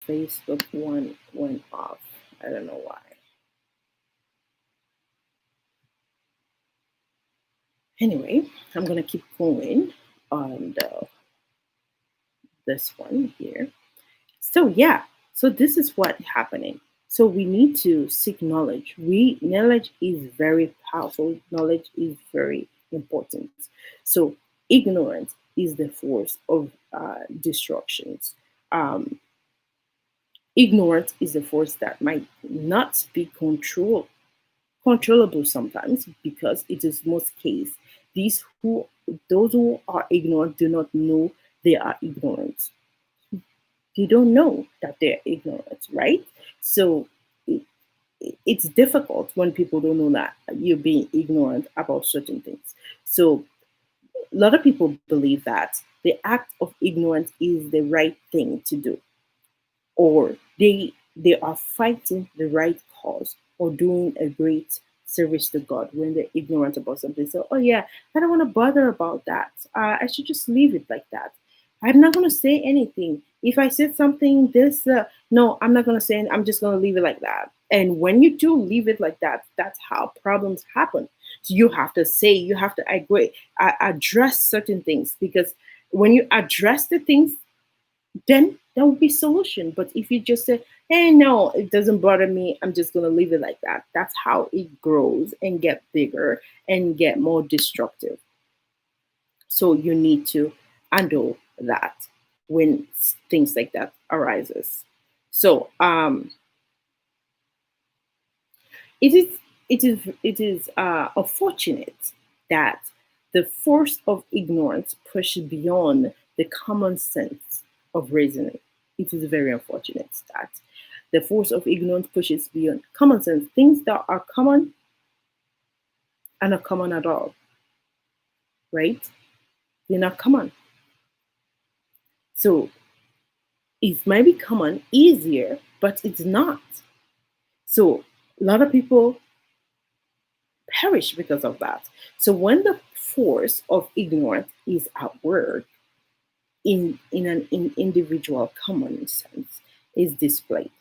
Facebook one went off. I don't know why. Anyway, I'm gonna keep going on this one here. So yeah, so this is what happening. So we need to seek knowledge. Knowledge is very powerful. Knowledge is very important. So ignorance is the force of destructions. Um, Ignorance is a force that might not be controllable sometimes because it is most case those who are ignorant do not know they are ignorant. They don't know that they're ignorant, right? So it, it's difficult when people don't know that you're being ignorant about certain things. So a lot of people believe that the act of ignorance is the right thing to do, or they are fighting the right cause or doing a great service to God when they're ignorant about something. So, oh yeah, I don't want to bother about that. I should just leave it like that. I'm not going to say anything. If I said something, no, I'm not going to say it. I'm just going to leave it like that. And when you do leave it like that, that's how problems happen. So you have to say, you have to agree, address certain things, because when you address the things, then that would be solution. But if you just say, hey, no, it doesn't bother me, I'm just gonna leave it like that, that's how it grows and get bigger and get more destructive. So you need to handle that when things like that arises. So it is unfortunate that the force of ignorance pushes beyond the common sense of reasoning. It is very unfortunate that the force of ignorance pushes beyond common sense. Things that are common are not common at all, right? They're not common. So it might be common easier, but it's not. So a lot of people perish because of that. So when the force of ignorance is at work in an individual common sense is displayed.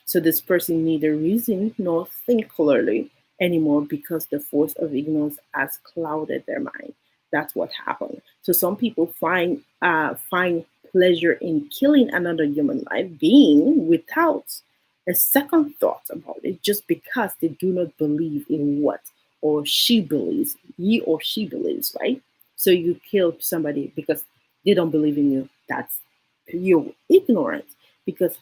So this person neither reason nor think clearly anymore because the force of ignorance has clouded their mind. That's what happened. So some people find pleasure in killing another human life being without a second thought about it, just because they do not believe in what he or she believes, right? So you kill somebody because they don't believe in you. That's pure ignorance. Because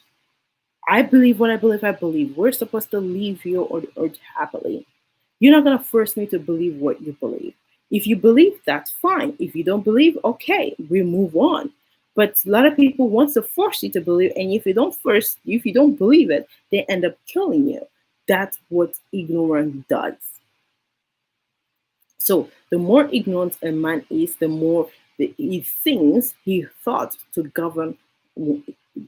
I believe what I believe. We're supposed to live here or happily. You're not gonna force me to believe what you believe. If you believe, that's fine. If you don't believe, okay, we move on. But a lot of people want to force you to believe, and if you don't believe it, they end up killing you. That's what ignorance does. So the more ignorant a man is, the more he thinks he thought to govern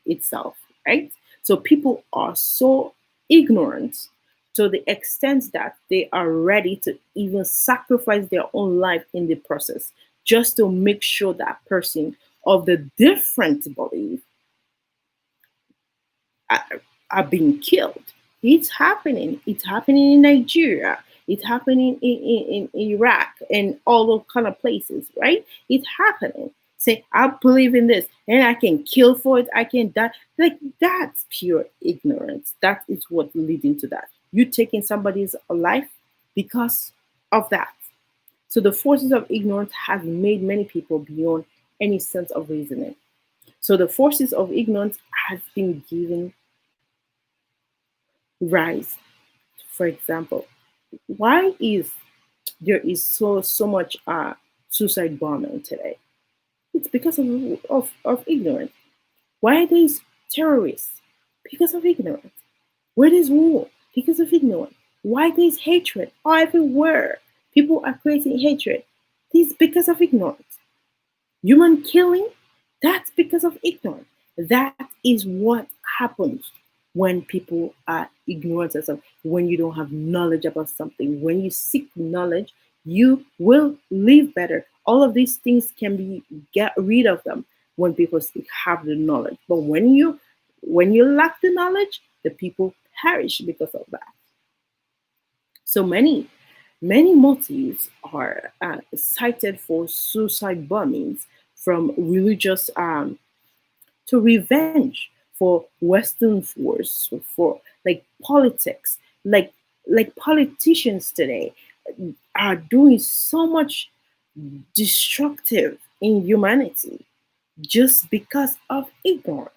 itself, right? So people are so ignorant to the extent that they are ready to even sacrifice their own life in the process just to make sure that person of the different belief are, are being killed. It's happening. It's happening in Nigeria. It's happening in Iraq and all those kind of places, right? It's happening. Say, I believe in this and I can kill for it. I can die. Like, that's pure ignorance. That is what leading to that. You taking somebody's life because of that. So the forces of ignorance have made many people beyond any sense of reasoning. So the forces of ignorance have been given rise. For example, why is there is so much suicide bombing today? It's because of ignorance. Why are these terrorists? Because of ignorance. Where there's war? Because of ignorance. Why there's hatred everywhere? People are creating hatred. This is because of ignorance. Human killing, that's because of ignorance. That is what happens when people are ignorant of something, when you don't have knowledge about something. When you seek knowledge, you will live better. All of these things can be get rid of them when people have the knowledge. But when you when you lack the knowledge, the people perish because of that. So many motives are cited for suicide bombings, from religious to revenge, for Western force, for like politics, like politicians today are doing so much destructive in humanity just because of ignorance.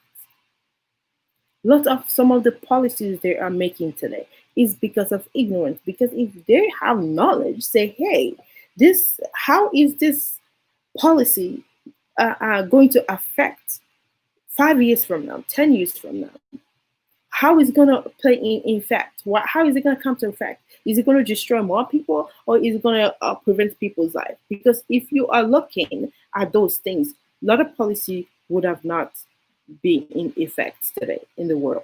Lot of some of the policies they are making today is because of ignorance. Because if they have knowledge, say, hey, this how is this policy going to affect 5 years from now, 10 years from now? How is it going to play in effect? How is it going to come to effect? Is it going to destroy more people, or is it going to prevent people's life? Because if you are looking at those things, a lot of policy would have not been in effect today in the world.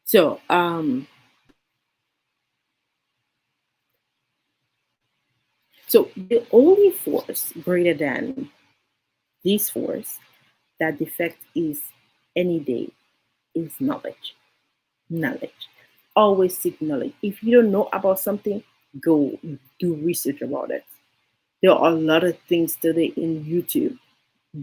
So, the only force greater than this force that defect is any day is knowledge. Knowledge. Always seek knowledge. If you don't know about something, go do research about it. There are a lot of things today in YouTube,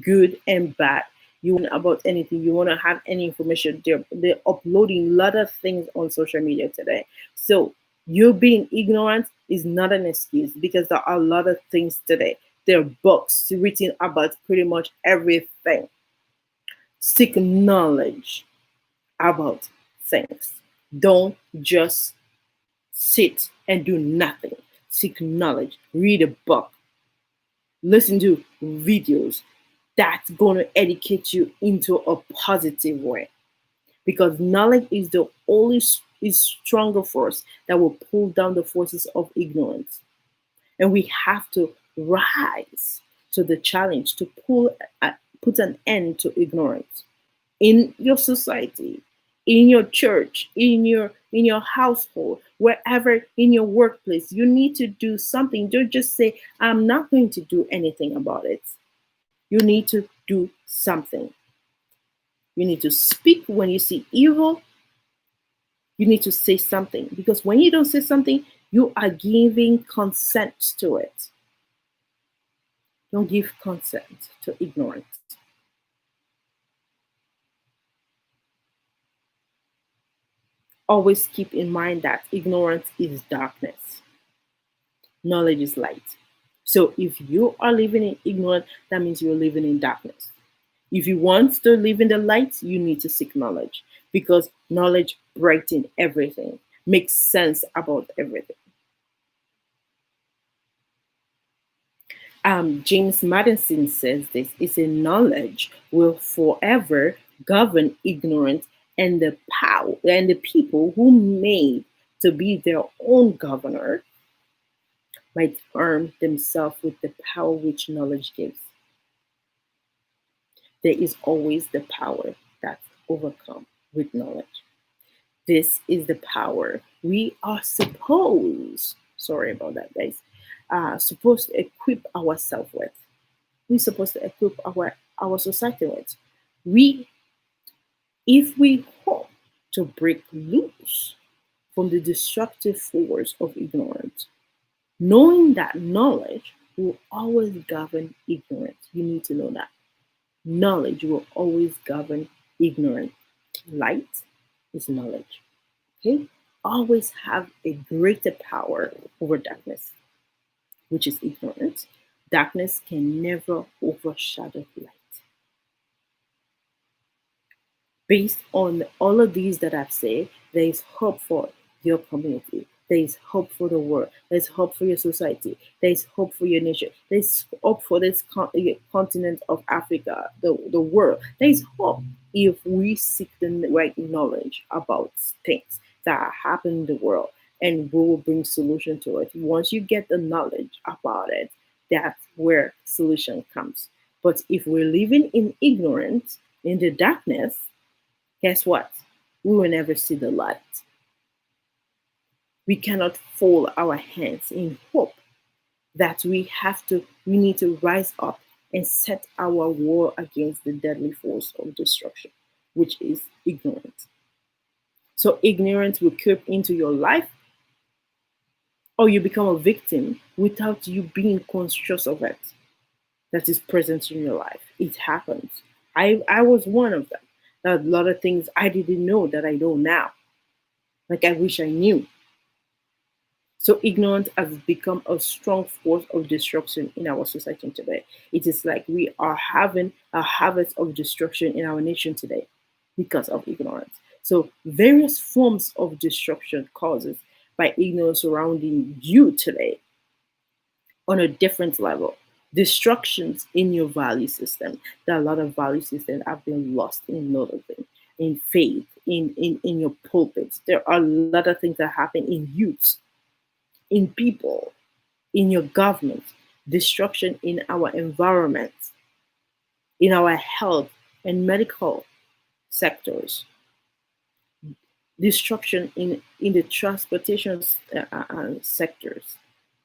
good and bad. You want about anything, you want to have any information, they're uploading a lot of things on social media today. So you being ignorant is not an excuse, because there are a lot of things today. There are books written about pretty much everything. Seek knowledge about things. Don't just sit and do nothing. Seek knowledge. Read a book. Listen to videos that's going to educate you into a positive way, because knowledge is the only is stronger force that will pull down the forces of ignorance. And we have to rise to the challenge to put an end to ignorance in your society, in your church, in your household, wherever, in your workplace. You need to do something. Don't just say, I'm not going to do anything about it. You need to do something. You need to speak when you see evil. You need to say something, because when you don't say something, you are giving consent to it. Don't give consent to ignorance. Always keep in mind that ignorance is darkness, knowledge is light. So if you are living in ignorance, that means you're living in darkness. If you want to live in the light, you need to seek knowledge, because knowledge brightens everything, makes sense about everything. James Madison says this: "It's a knowledge will forever govern ignorance, and the power and the people who made to be their own governor might arm themselves with the power which knowledge gives." There is always the power that's overcome with knowledge. This is the power we are supposed, sorry about that, guys, supposed to equip ourselves with. We're supposed to equip our society with. We, if we hope to break loose from the destructive force of ignorance, knowing that knowledge will always govern ignorance. You need to know that. Knowledge will always govern ignorance. Light is knowledge. Okay? Always have a greater power over darkness, which is ignorance. Darkness can never overshadow light. Based on all of these that I've said, there is hope for your community. There is hope for the world. There's hope for your society. There's hope for your nation. There's hope for this continent of Africa, the world. There's hope if we seek the right knowledge about things that happen in the world, and we will bring solution to it. Once you get the knowledge about it, that's where solution comes. But if we're living in ignorance, in the darkness, guess what? We will never see the light. We cannot fold our hands in hope that we need to rise up and set our war against the deadly force of destruction, which is ignorance. So ignorance will creep into your life, or you become a victim without you being conscious of it, that is present in your life. It happens. I was one of them. There are a lot of things I didn't know that I know now. Like I wish I knew. So ignorance has become a strong force of destruction in our society today. It is like we are having a harvest of destruction in our nation today because of ignorance. So various forms of destruction causes by ignorance surrounding you today on a different level. Destructions in your value system. There are a lot of value systems have been lost in a lot of them. In faith, in your pulpits. There are a lot of things that happen in youth, in people, in your government, destruction in our environment, in our health and medical sectors, destruction in the transportation sectors.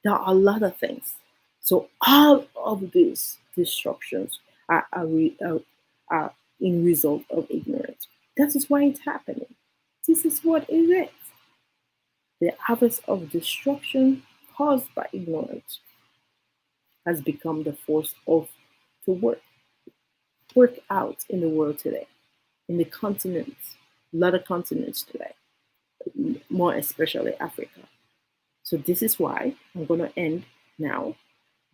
There are a lot of things. So all of these destructions are in result of ignorance. That is why it's happening. This is what is it. The harvest of destruction caused by ignorance has become the force of to work out in the world today, in the continents, a lot of continents today, more especially Africa. So this is why I'm going to end now.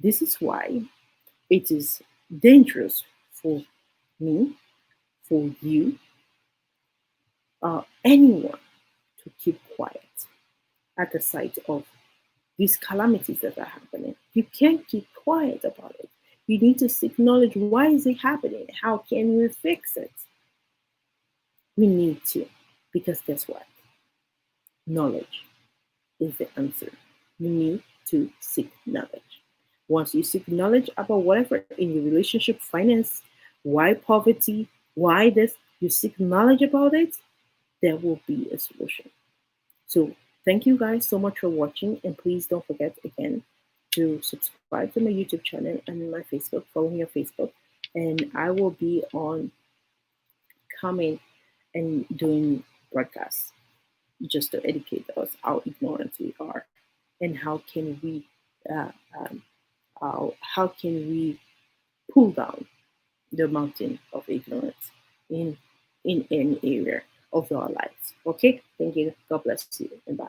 This is why it is dangerous for me, for you, anyone to keep quiet at the sight of these calamities that are happening. You can't keep quiet about it. You need to seek knowledge. Why is it happening? How can we fix it? We need to. Because guess what? Knowledge is the answer. You need to seek knowledge. Once you seek knowledge about whatever in your relationship, finance, why poverty, why this, you seek knowledge about it, there will be a solution. So thank you guys so much for watching, and please don't forget again to subscribe to my YouTube channel and my Facebook. Follow me on Facebook, and I will be on coming and doing broadcasts just to educate us how ignorant we are, and uh, um, how can we pull down the mountain of ignorance in any area of our lives. Okay, thank you. God bless you, and bye.